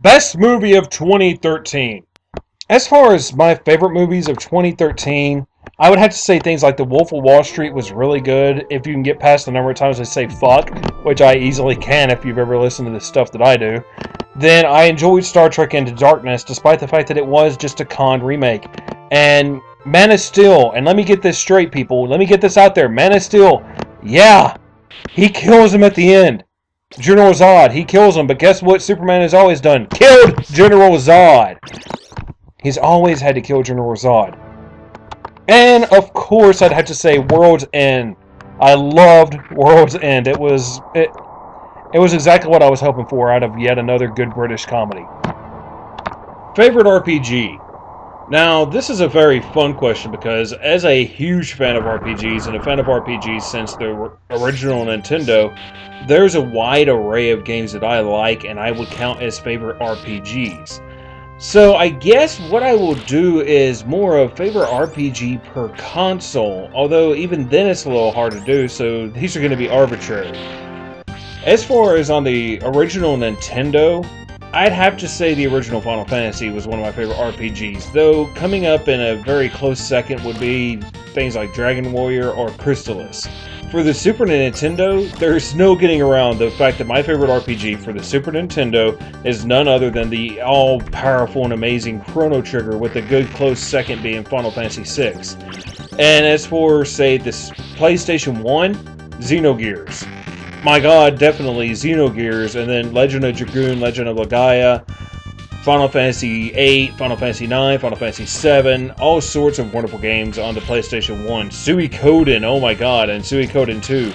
Best movie of 2013. As far as my favorite movies of 2013, I would have to say things like The Wolf of Wall Street was really good. If you can get past the number of times I say fuck, which I easily can if you've ever listened to the stuff that I do, then I enjoyed Star Trek Into Darkness, despite the fact that it was just a conned remake. And Man of Steel, and let me get this straight, people. Let me get this out there. Man of Steel, yeah, he kills him at the end. General Zod, he kills him, but guess what Superman has always done? Killed General Zod! He's always had to kill General Zod. And, of course, I'd have to say World's End. I loved World's End. It was exactly what I was hoping for out of yet another good British comedy. Favorite RPG? Now, this is a very fun question because as a huge fan of RPGs and a fan of RPGs since the original Nintendo, there's a wide array of games that I like and I would count as favorite RPGs. So I guess what I will do is more of favorite RPG per console, although even then it's a little hard to do, so these are going to be arbitrary. As far as on the original Nintendo, I'd have to say the original Final Fantasy was one of my favorite RPGs, though coming up in a very close second would be things like Dragon Warrior or Crystalis. For the Super Nintendo, there's no getting around the fact that my favorite RPG for the Super Nintendo is none other than the all-powerful and amazing Chrono Trigger, with a good close second being Final Fantasy VI. And as for, say, this PlayStation 1, Xenogears. My god, definitely Xenogears, and then Legend of Dragoon, Legend of Legaia, Final Fantasy VIII, Final Fantasy IX, Final Fantasy VII, all sorts of wonderful games on the PlayStation 1. Suikoden, oh my god, and Suikoden 2.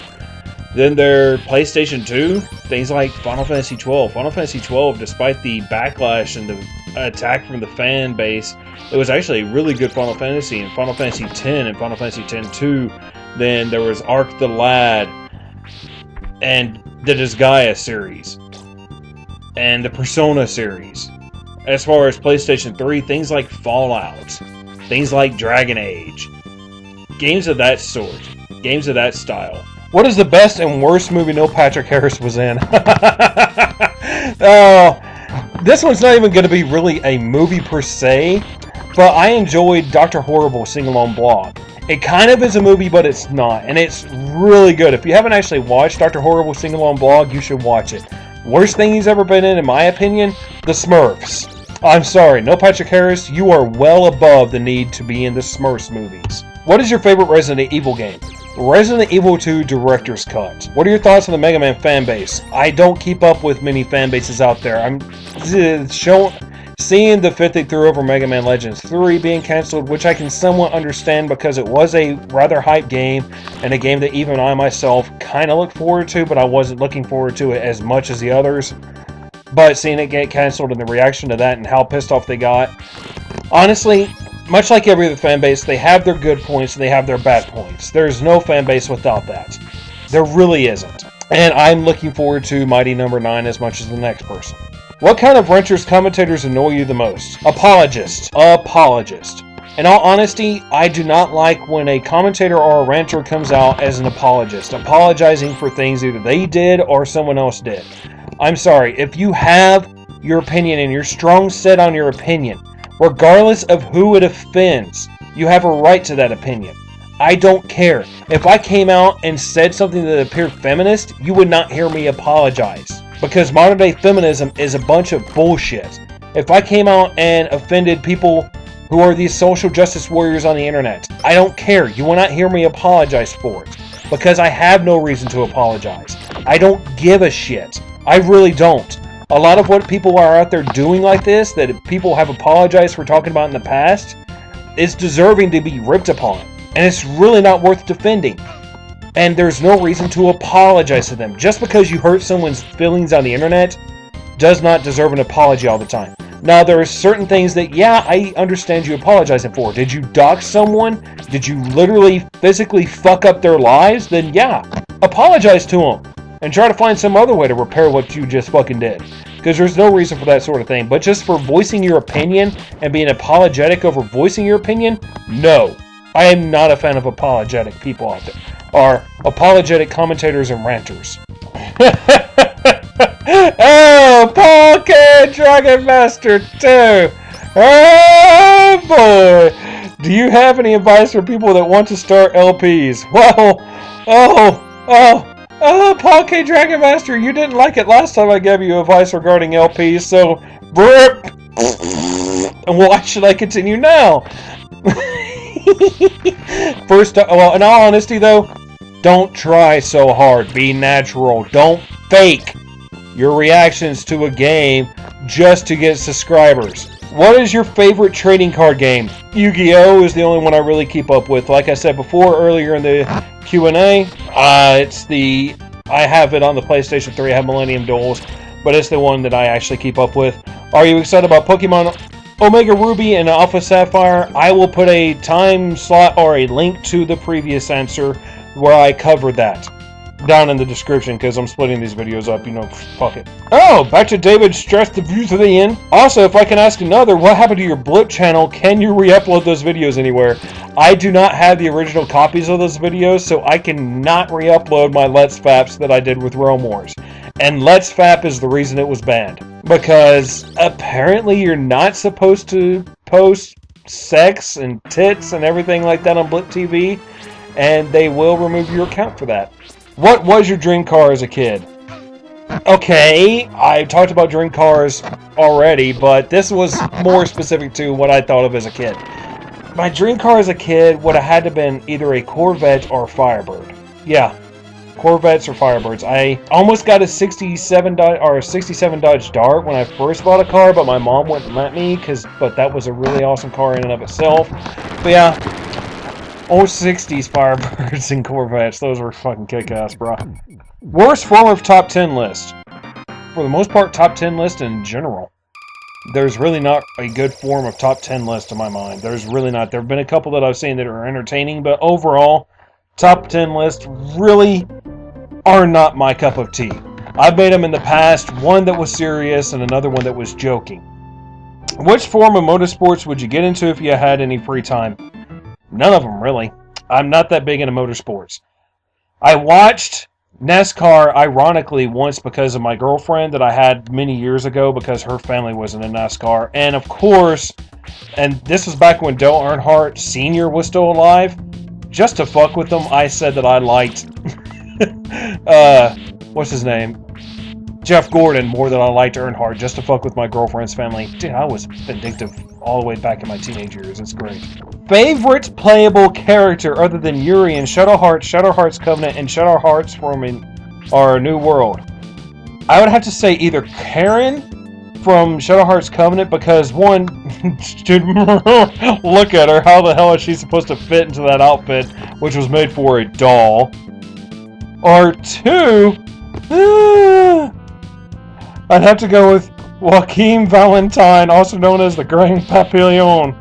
Then their PlayStation 2, things like Final Fantasy XII. Final Fantasy XII, despite the backlash and the attack from the fan base, it was actually a really good Final Fantasy. And Final Fantasy X and Final Fantasy X-2, then there was Arc the Lad, and the Disgaea series, and the Persona series. As far as PlayStation 3, things like Fallout, things like Dragon Age, games of that sort, games of that style. What is the best and worst movie Neil Patrick Harris was in? This one's not even going to be really a movie per se, but I enjoyed Dr. Horrible Sing-Along Blog. It kind of is a movie, but it's not, and it's really good. If you haven't actually watched Dr. Horrible Sing-Along Blog, you should watch it. Worst thing he's ever been in my opinion, The Smurfs. I'm sorry, Neil Patrick Harris, you are well above the need to be in the Smurfs movies. What is your favorite Resident Evil game? Resident Evil 2 Director's Cut. What are your thoughts on the Mega Man fan base? I don't keep up with many fan bases out there. I'm seeing the fit they threw over Mega Man Legends 3 being cancelled, which I can somewhat understand because it was a rather hyped game and a game that even I myself kind of looked forward to, but I wasn't looking forward to it as much as the others. But seeing it get cancelled and the reaction to that and how pissed off they got, honestly, much like every other fan base, they have their good points and they have their bad points. There's no fan base without that. There really isn't. And I'm looking forward to Mighty Number 9 as much as the next person. What kind of Wrenchers commentators annoy you the most? Apologist. In all honesty, I do not like when a commentator or a ranter comes out as an apologist, apologizing for things either they did or someone else did. I'm sorry, if you have your opinion and you're strong set on your opinion, regardless of who it offends, you have a right to that opinion. I don't care. If I came out and said something that appeared feminist, you would not hear me apologize. Because modern day feminism is a bunch of bullshit. If I came out and offended people who are these social justice warriors on the internet, I don't care. You will not hear me apologize for it. Because I have no reason to apologize. I don't give a shit. I really don't. A lot of what people are out there doing like this, that people have apologized for talking about in the past, is deserving to be ripped upon. And it's really not worth defending. And there's no reason to apologize to them. Just because you hurt someone's feelings on the internet does not deserve an apology all the time. Now, there are certain things that, yeah, I understand you apologizing for. Did you dox someone? Did you literally physically fuck up their lives? Then, yeah, apologize to them. And try to find some other way to repair what you just fucking did. Because there's no reason for that sort of thing. But just for voicing your opinion and being apologetic over voicing your opinion, no. I am not a fan of apologetic people out there. Or apologetic commentators and ranters. Oh, Paul K. Dragon Master 2. Oh, boy. Do you have any advice for people that want to start LPs? Well, Paul K. Dragon Master, you didn't like it last time I gave you advice regarding LPs, so, why should I continue now? First, well, in all honesty, though, don't try so hard. Be natural. Don't fake your reactions to a game just to get subscribers. What is your favorite trading card game? Yu-Gi-Oh! Is the only one I really keep up with. Like I said before, earlier in the QnA, I have it on the PlayStation 3. I have Millennium Duels, but it's the one that I actually keep up with. Are you excited about Pokemon Omega Ruby and Alpha Sapphire? I will put a time slot or a link to the previous answer where I covered that down in the description, because I'm splitting these videos up, fuck it. Oh, back to David Stress the view to the end. Also, if I can ask another, what happened to your Blip channel? Can you re-upload those videos anywhere? I do not have the original copies of those videos, so I cannot re-upload my Let's Faps that I did with Realm Wars. And Let's Fap is the reason it was banned. Because apparently you're not supposed to post sex and tits and everything like that on Blip TV, and they will remove your account for that. What was your dream car as a kid? Okay, I talked about dream cars already, but this was more specific to what I thought of as a kid. My dream car as a kid would have had to have been either a Corvette or a Firebird. Yeah, Corvettes or Firebirds. I almost got a 67 Dodge Dart when I first bought a car, but my mom wouldn't let me, but that was a really awesome car in and of itself. But yeah, old 60s Firebirds and Corvettes. Those were fucking kick-ass, bro. Worst form of top 10 list. For the most part, top 10 list in general. There's really not a good form of top 10 list in my mind. There's really not. There have been a couple that I've seen that are entertaining, but overall, top 10 lists really are not my cup of tea. I've made them in the past, one that was serious and another one that was joking. Which form of motorsports would you get into if you had any free time? None of them, really. I'm not that big into motorsports. I watched NASCAR, ironically, once because of my girlfriend that I had many years ago because her family was in a NASCAR. And of course, and this was back when Dale Earnhardt Sr. was still alive, just to fuck with them, I said that I liked, what's his name? Jeff Gordon more than I liked Earnhardt, just to fuck with my girlfriend's family. Dude, I was vindictive all the way back in my teenage years. It's great. Favorite playable character other than Yuri in Shadow Hearts Covenant, and Shadow Hearts from our New World? I would have to say either Karen from Shadow Hearts Covenant, because one, dude, look at her. How the hell is she supposed to fit into that outfit, which was made for a doll? Or two, I'd have to go with Joaquin Valentine, also known as the Grand Papillon.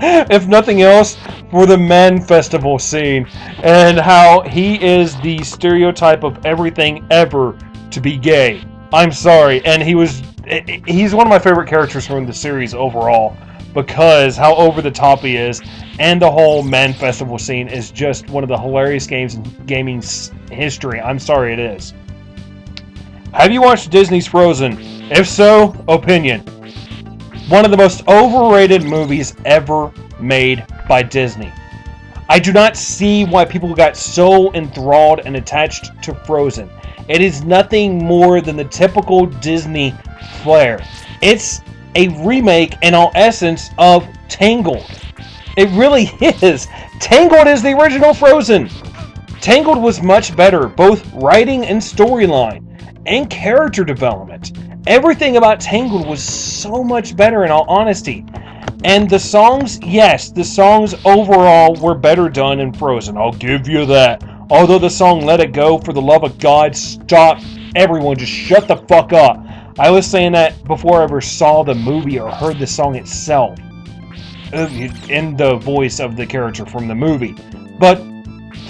If nothing else, for the Man Festival scene, and how he is the stereotype of everything ever to be gay. I'm sorry, and he's one of my favorite characters from the series overall, because how over the top he is, and the whole Man Festival scene is just one of the hilarious games in gaming history. I'm sorry, it is. Have you watched Disney's Frozen? If so, opinion. One of the most overrated movies ever made by Disney. I do not see why people got so enthralled and attached to Frozen. It is nothing more than the typical Disney flair. It's a remake, in all essence, of Tangled. It really is. Tangled is the original Frozen. Tangled was much better, both writing and storyline, and character development. Everything about Tangled was so much better, in all honesty. And the songs, yes, the songs overall were better done in Frozen. I'll give you that. Although the song Let It Go, for the love of God, stop. Everyone, just shut the fuck up. I was saying that before I ever saw the movie or heard the song itself, in the voice of the character from the movie. But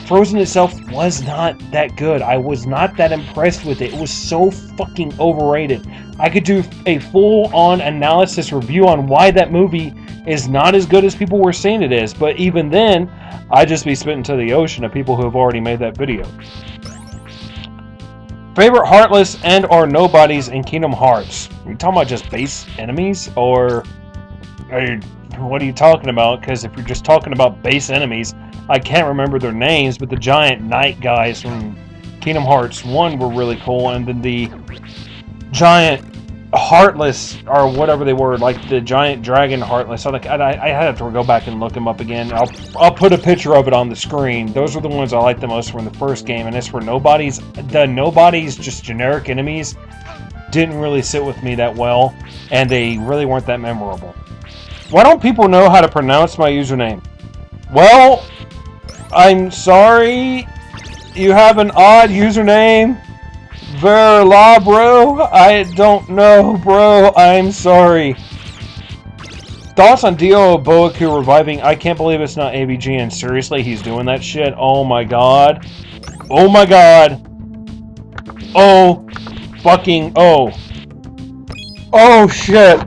Frozen itself was not that good. I was not that impressed with it. It was so fucking overrated. I could do a full-on analysis review on why that movie is not as good as people were saying it is. But even then, I'd just be spitting to the ocean of people who have already made that video. Favorite Heartless and or Nobodies in Kingdom Hearts? Are you talking about just base enemies? Or what are you talking about? Because if you're just talking about base enemies, I can't remember their names, but the giant knight guys from Kingdom Hearts 1 were really cool, and then the giant Heartless, or whatever they were, like the giant dragon Heartless. I have to go back and look them up again. I'll put a picture of it on the screen. Those were the ones I liked the most from the first game, and as for Nobodies, the Nobodies, just generic enemies, didn't really sit with me that well, and they really weren't that memorable. Why don't people know how to pronounce my username? Well, I'm sorry. You have an odd username. Verla, bro? I don't know, bro. I'm sorry. Thoughts on Dio Boaku reviving I Can't Believe It's Not ABG, and seriously, he's doing that shit? Oh my god. Oh my god. Oh. Fucking oh. Oh shit.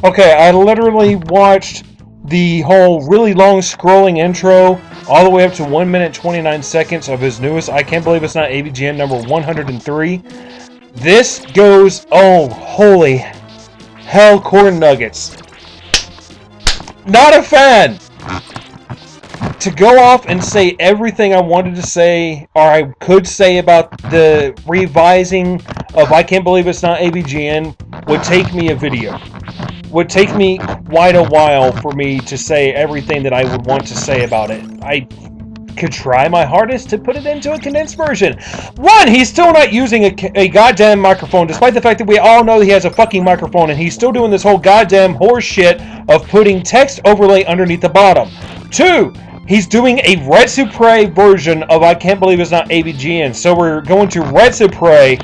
Okay, I literally watched the whole really long scrolling intro all the way up to 1 minute 29 seconds of his newest I Can't Believe It's Not AVGN number 103. This goes, oh, holy hell, corn nuggets. Not a fan! To go off and say everything I wanted to say, or I could say about the revising of I Can't Believe It's Not AVGN would take me a video. Would take me quite a while for me to say everything that I would want to say about it. I could try my hardest to put it into a condensed version. One, he's still not using a goddamn microphone, despite the fact that we all know he has a fucking microphone, and he's still doing this whole goddamn horse shit of putting text overlay underneath the bottom. Two, he's doing a Red Supre version of I Can't Believe It's Not AVGN, so we're going to Red Supre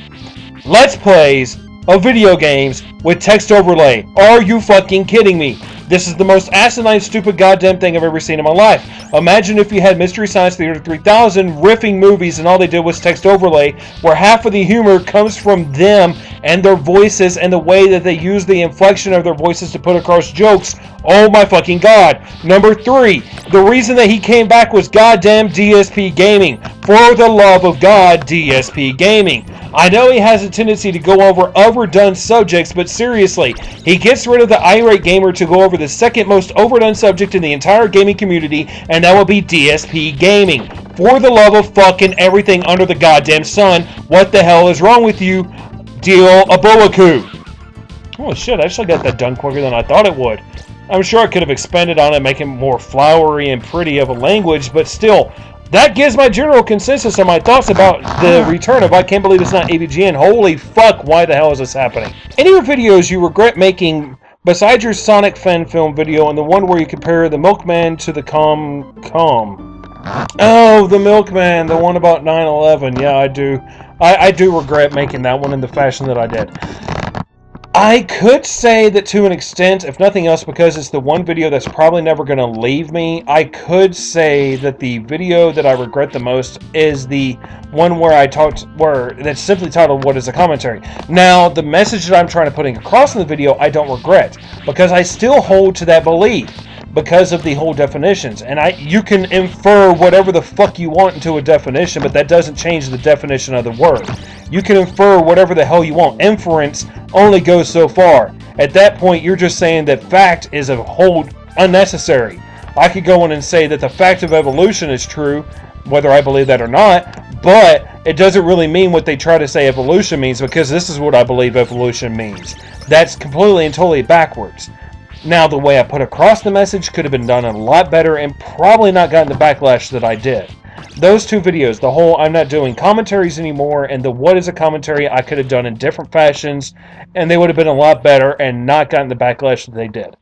Let's Plays of video games with text overlay. Are you fucking kidding me? This is the most asinine, stupid goddamn thing I've ever seen in my life. Imagine if you had Mystery Science Theater 3000 riffing movies and all they did was text overlay, where half of the humor comes from them and their voices and the way that they use the inflection of their voices to put across jokes. Oh my fucking god. Number 3, the reason that he came back was goddamn DSP Gaming. For the love of God, DSP Gaming. I know he has a tendency to go over overdone subjects, but seriously, he gets rid of the irate gamer to go over the second most overdone subject in the entire gaming community, and that will be DSP Gaming. For the love of fucking everything under the goddamn sun, what the hell is wrong with you, Dio Aboaku? Oh shit, I actually got that done quicker than I thought it would. I'm sure I could have expanded on it, making it more flowery and pretty of a language, but still, that gives my general consensus on my thoughts about the return of I Can't Believe It's Not AVGN. Holy fuck, why the hell is this happening? Any of your videos you regret making, besides your Sonic fan film video and the one where you compare the Milkman to the Com... Oh, the Milkman, the one about 9/11. Yeah, I do. I do regret making that one in the fashion that I did. I could say that to an extent, if nothing else, because it's the one video that's probably never going to leave me, I could say that the video that I regret the most is the one where that's simply titled What is a Commentary. Now, the message that I'm trying to put across in the video, I don't regret, because I still hold to that belief because of the whole definitions. And you can infer whatever the fuck you want into a definition, but that doesn't change the definition of the word. You can infer whatever the hell you want. Inference only goes so far. At that point, you're just saying that fact is a whole unnecessary. I could go on and say that the fact of evolution is true, whether I believe that or not, but it doesn't really mean what they try to say evolution means, because this is what I believe evolution means. That's completely and totally backwards. Now, the way I put across the message could have been done a lot better and probably not gotten the backlash that I did. Those two videos, the whole I'm not doing commentaries anymore and the what is a commentary, I could have done in different fashions, and they would have been a lot better and not gotten the backlash that they did.